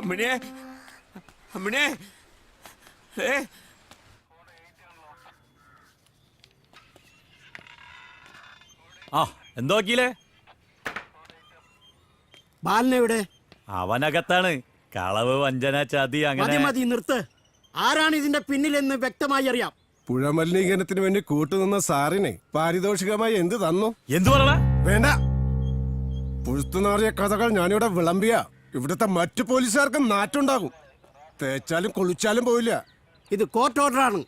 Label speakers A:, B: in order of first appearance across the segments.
A: അമ്മിണിയെ അമ്മിണിയെ
B: ആ എന്തോ വക്കീലേ?
C: ബാലനെവിടെ?
B: അവനകത്താണ്. കളവ്, വഞ്ചന, ചതി അങ്ങനെ.
C: മതി നിർത്ത്. ആരാണ് ഇതിന്റെ പിന്നിലെന്ന് വ്യക്തമായി അറിയാം.
D: പുഴ മലിനീകരണത്തിന് വേണ്ടി കൂട്ടുനിന്ന സാറിനെ പാരിതോഷികമായി എന്ത് തന്നു?
B: എന്തു പറ?
D: വേണ്ട. പുഴുത്തുനാറിയ കഥകൾ ഞാനിവിടെ വിളമ്പിയ ഇവിടുത്തെ മറ്റു പോലീസുകാർക്കും നാറ്റുണ്ടാകും. തേച്ചാലും കൊളിച്ചാലും പോയില്ല.
C: ഇത് കോർട്ട് ഓർഡറാണ്.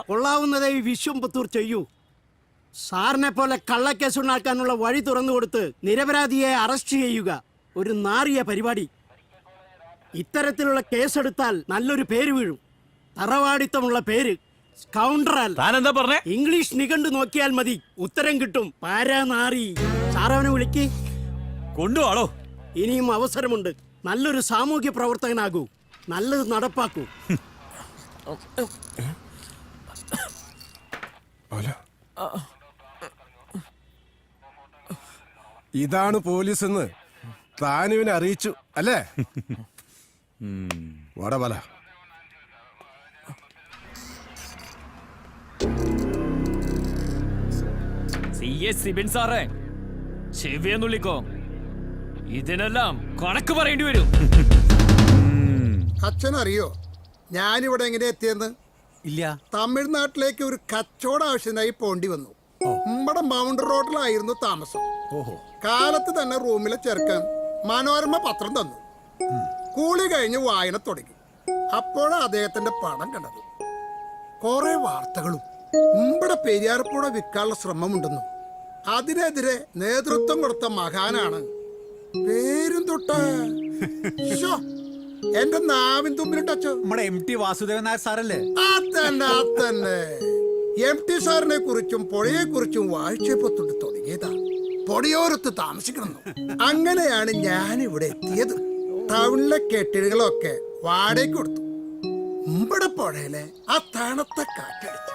C: കൊള്ളാവുന്നതേ ഈ വിശ്വംപുത്തൂർ ചെയ്യൂ. സാറിനെ പോലെ കള്ളക്കേസ് ഉണ്ടാക്കാനുള്ള വഴി തുറന്നു കൊടുത്ത് നിരപരാധിയെ അറസ്റ്റ് ചെയ്യുക ഒരു നാറിയ പരിപാടി. ഇത്തരത്തിലുള്ള കേസെടുത്താൽ നല്ലൊരു പേര് വീഴും. തറവാടിത്തമുള്ള പേര്. സ്കൗണ്ടറൽ.
B: താനെന്താ പറഞ്ഞേ?
C: ഇംഗ്ലീഷ് നിഘണ്ടു നോക്കിയാൽ മതി, ഉത്തരം കിട്ടും. പാരാനാറി. സാറവനെ വിളിക്ക്.
B: കൊണ്ടുപോടോ.
C: ഇനിയും അവസരമുണ്ട്. നല്ലൊരു സാമൂഹ്യ പ്രവർത്തകനാകൂ. നല്ലത് നടപ്പാക്കൂ.
D: ഇതാണ് പോലീസ് എന്ന് താനിവനെ അറിയിച്ചു അല്ലേ? വാടാ ബാല.
E: സിബിൻ സാറേ, ചെവിയെന്നുള്ളിക്കോ. ഇതിനെല്ലാം കണക്ക് പറയേണ്ടി വരും.
F: അച്ഛനറിയോ ഞാനിവിടെ എങ്ങനെ എത്തിയെന്ന്?
G: ഇല്ല.
F: തമിഴ്നാട്ടിലേക്ക് ഒരു കച്ചവട ആവശ്യത്തിനായി പോണ്ടി വന്നു. നമ്മുടെ മൗണ്ട് റോഡിലായിരുന്നു താമസം. കാലത്ത് തന്നെ റൂമിലെ ചെറുക്കൻ മനോരമ പത്രം തന്നു. കൂളി കഴിഞ്ഞ് വായന തുടങ്ങി. അപ്പോഴാ അദ്ദേഹത്തിന്റെ പടം കണ്ടത്. കുറെ വാർത്തകളും നമ്മുടെ പെരിയാർപ്പുഴ വിൽക്കാനുള്ള ശ്രമമുണ്ടെന്നും അതിനെതിരെ നേതൃത്വം കൊടുത്ത മഹാനാണ്. പേരും തൊട്ട എന്റെ നാവിൻ തുമ്പിലിട്ടോ.
G: നമ്മുടെ MT വാസുദേവൻ നായർ സാറല്ലേ?
F: അതന്നെ. MT സാറിനെ കുറിച്ചും പുഴയെ കുറിച്ചും വാഴ്ചപ്പൊത്തൊട്ട് തുടങ്ങിയതാ. പൊടിയോരത്ത് താമസിക്കണം. അങ്ങനെയാണ് ഞാൻ ഇവിടെ എത്തിയത്. ടൗണിലെ കെട്ടിടങ്ങളൊക്കെ വാടകയ്ക്ക് കൊടുത്തു. മുമ്പടെ പുഴയിലെ ആ തണുത്ത കാറ്റടിച്ച്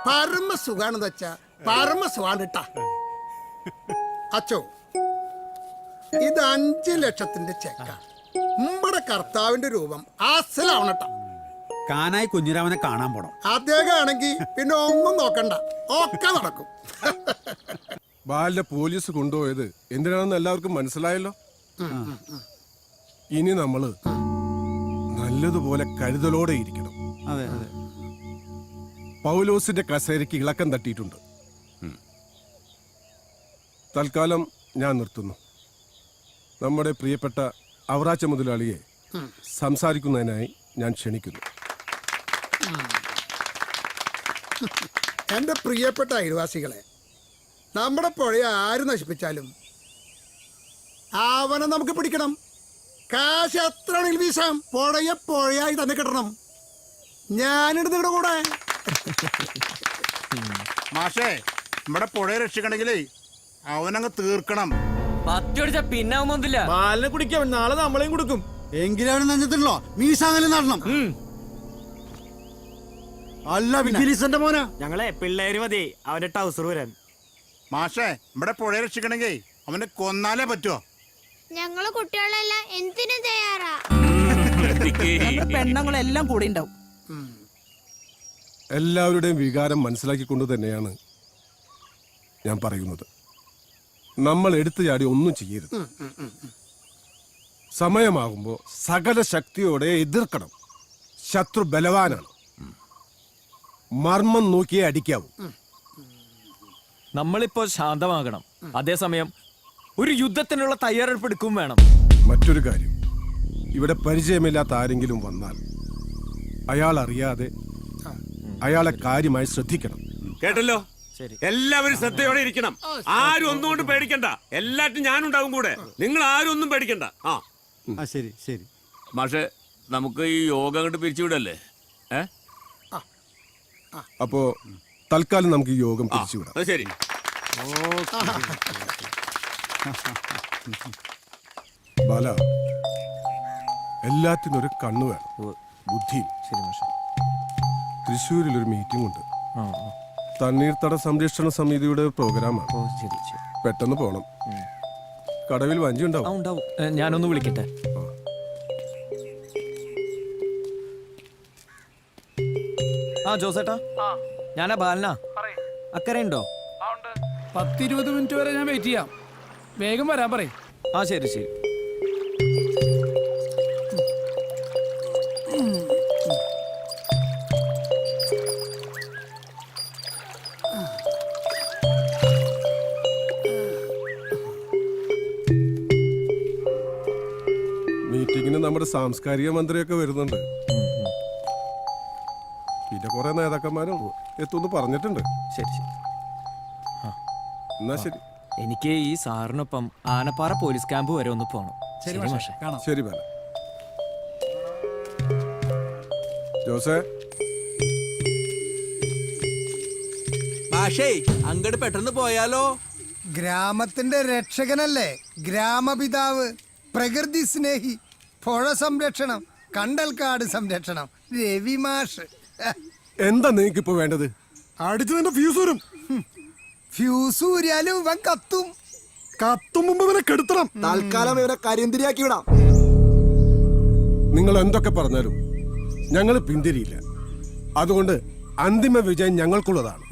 F: പരമസുഖാണെന്ന് വെച്ചാ പരമസുഖാണിട്ടാ. അച്ചോ, ഇത് 5 ലക്ഷത്തിന്റെ ചെക്ക. നമ്മുടെ കർത്താവിന്റെ രൂപം അസലാവണട്ടാ.
G: കാനായി കുഞ്ഞിരാമനെ കാണാൻ പോണം.
F: അദ്ദേഹം ആണെങ്കി പിന്നെ ഒന്നും നോക്കണ്ട, ഒക്കെ നടക്കും.
D: ബാലിനെ പോലീസ് കൊണ്ടുപോയത് എന്തിനാണെന്ന് എല്ലാവർക്കും മനസ്സിലായല്ലോ. ഇനി നമ്മള് നല്ലതുപോലെ കരുതലോടെ ഇരിക്കണം.
G: അതെ അതെ.
D: പൗലോസിന്റെ കസേരയ്ക്ക് ഇളക്കം തട്ടിയിട്ടുണ്ട്. തൽക്കാലം ഞാൻ നിർത്തുന്നു. നമ്മുടെ പ്രിയപ്പെട്ട അവറാച്ച മുതലാളിയെ സംസാരിക്കുന്നതിനായി ഞാൻ ക്ഷണിക്കുന്നു.
F: എന്റെ പ്രിയപ്പെട്ട അയൽവാസികളെ, നമ്മുടെ പുഴയെ ആര് നശിപ്പിച്ചാലും അവനെ നമുക്ക് പിടിക്കണം. കാശ് എത്ര ആണെങ്കിലും വീശാം. പുഴയെ പുഴയായി തന്നെ കിട്ടണം. ഞാനിട്ട് നിങ്ങളുടെ കൂടെ.
H: മാഷേ, നമ്മുടെ പുഴയെ രക്ഷിക്കണമെങ്കിലേ അവനങ്ങ് തീർക്കണം.
E: പത്തിയടിച്ച പിന്നാവുന്നില്ല.
A: ബാലിനെ കുടിക്കാം. നാളെ നമ്മളെയും കൊടുക്കും.
G: എങ്കിലും അവന് നെഞ്ചത്തില്ലോ മീശാങ്ങലും നടണം.
C: അല്ല വിജിലിസന്റെ മോനാ.
A: ഞങ്ങളെ പിള്ളേര് മതി അവന്റെ ടൗസർ വരാൻ.
H: മാഷേ, നമ്മുടെ പുഴയെ രക്ഷിക്കണമെങ്കിൽ അവനെ കൊന്നാലേ പറ്റുമോ?
I: ഞങ്ങള് കുട്ടികളെല്ലാം എന്തിനും തയ്യാറാ.
J: പെണ്ണുങ്ങളെല്ലാം കൂടെ ഉണ്ടാവും.
D: എല്ലാവരുടെയും വികാരം മനസ്സിലാക്കിക്കൊണ്ട് തന്നെയാണ് ഞാൻ പറയുന്നത്. നമ്മൾ എടുത്തു ചാടി ഒന്നും ചെയ്യരുത്. സമയമാകുമ്പോൾ സകല ശക്തിയോടെ എതിർക്കണം. ശത്രു ബലവാനാണ്. മർമ്മം നോക്കിയേ അടിക്കാവൂ.
E: നമ്മളിപ്പോ ശാന്തമാകണം. അതേസമയം ഒരു യുദ്ധത്തിനുള്ള തയ്യാറെടുപ്പ് എടുക്കും വേണം.
D: മറ്റൊരു കാര്യം, ഇവിടെ പരിചയമില്ലാത്ത ആരെങ്കിലും വന്നാൽ അയാൾ അറിയാതെ അയാളെ കാര്യമായി ശ്രദ്ധിക്കണം.
A: കേട്ടല്ലോ? എല്ലാവരും ശ്രദ്ധയോടെ ഇരിക്കണം. ആരും ഒന്നുകൊണ്ടും പേടിക്കണ്ട. എല്ലാറ്റും ഞാനുണ്ടാവും കൂടെ. നിങ്ങൾ ആരും ഒന്നും പേടിക്കണ്ട.
G: ശരി ശരി.
B: മാഷെ, നമുക്ക് ഈ യോഗ അങ്ങോട്ട് പിരിച്ചുവിടല്ലേ?
D: അപ്പോ തൽക്കാലം നമുക്ക് ഈ യോഗം പിരിച്ചുവിടാം.
A: ശരി.
D: ബാല, എല്ലാത്തിനും ഒരു കണ്ണു വേണം, ബുദ്ധിയും. തൃശ്ശൂരിലൊരു മീറ്റിംഗ് ഉണ്ട്. തണ്ണീർത്തട സംരക്ഷണ സമിതിയുടെ പ്രോഗ്രാമാണ്. പെട്ടെന്ന് പോണം. കടവിൽ വഞ്ചി
E: ആ
D: ഉണ്ടാവും.
E: ഉണ്ടാവും. ഞാനൊന്ന് വിളിക്കട്ടെ. ആ ജോസേട്ടാ, ഞാനാ ബാലനാ. അക്കരെ ഉണ്ടോ?
J: 10-20 മിനിറ്റ് വരെ ഞാൻ വെയിറ്റ് ചെയ്യാം. വേഗം വരാൻ പറയും.
E: ആ ശരി ശരി.
D: മീറ്റിങ്ങിന് നമ്മുടെ സാംസ്കാരിക മന്ത്രിയൊക്കെ വരുന്നുണ്ട്. പിന്നെ കുറെ നേതാക്കന്മാരും എത്തുമെന്ന് പറഞ്ഞിട്ടുണ്ട്.
E: ശരി ശരി.
D: എന്നാ ശരി.
E: എനിക്ക് ഈ സാറിനൊപ്പം ആനപ്പാറ പോലീസ് ക്യാമ്പ് വരെ ഒന്ന് പോകണം. ശരി മാഷേ.
D: ശരി ബാല. ജോസേ,
G: മാഷേ അങ്ങോട്ട് പെട്ടെന്ന് പോയാലോ?
F: ഗ്രാമത്തിന്റെ രക്ഷകനല്ലേ ഗ്രാമപിതാവ്, പ്രകൃതി സ്നേഹി, പുഴ സംരക്ഷണം, കണ്ടൽക്കാട് സംരക്ഷണം, രവി മാഷ്.
D: എന്താ നിങ്ങൾക്കിപ്പോ വേണ്ടത്? അടിച്ചു നിന്റെ ഫ്യൂസ് വരും.
F: ഫ്യൂസ് ഊരിയാലും ഇവൻ കത്തും.
D: കത്തും മുമ്പ് ഇവനെ കെടുത്തണം.
C: തൽക്കാലം ഇവരെ കരിന്തിരിയാക്കി വിടാം.
D: നിങ്ങൾ എന്തൊക്കെ പറഞ്ഞാലും ഞങ്ങൾ പിന്തിരിയില്ല. അതുകൊണ്ട് അന്തിമ വിജയം ഞങ്ങൾക്കുള്ളതാണ്.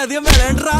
G: അധികം വിളയണ്ടാ.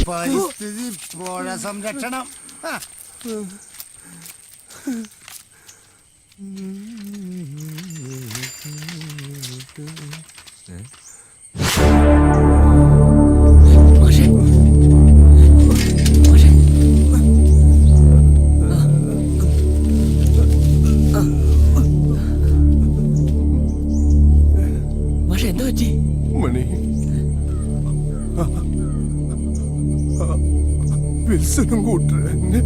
F: പരിസ്ഥിതി പുഴ സംരക്ഷണം.
D: മണി, വിൽസനും കൂട്ടരെന്നെ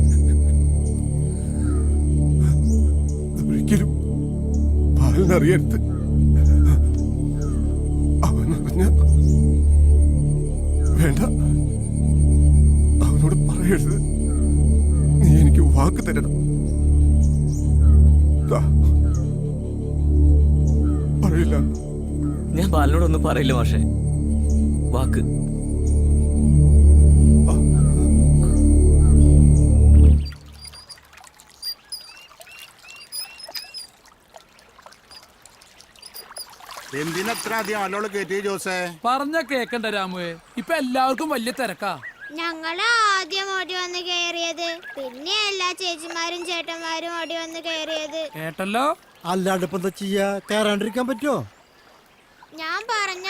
D: ഒരിക്കലും പാലിനറിയരുത്. അവനറിഞ്ഞ വേണ്ട, അവനോട് പറയരുത്. നീ എനിക്ക് വാക്ക് തരണം. പറയില്ല.
E: ഞാൻ ബാലനോടൊന്നും പറയില്ല മാഷേ. വാക്ക്.
H: എന്തിനത്ര അധികം ആലോള് കയറ്റി ജോസേ?
J: പറഞ്ഞ കേക്കണ്ട രാമുവേ, ഇപ്പൊ എല്ലാവർക്കും വലിയ തിരക്കാ.
I: ഞങ്ങള് ആദ്യം ഓടി വന്ന് കയറിയത്, പിന്നെ എല്ലാ ചേച്ചിമാരും ചേട്ടന്മാരും ഓടി വന്ന് കയറിയത്.
J: കേട്ടല്ലോ.
G: അല്ലാണ്ട് ഇപ്പൊ എന്താ ചെയ്യാ? കയറാണ്ടിരിക്കാൻ പറ്റുമോ?
I: ഞാൻ പറഞ്ഞ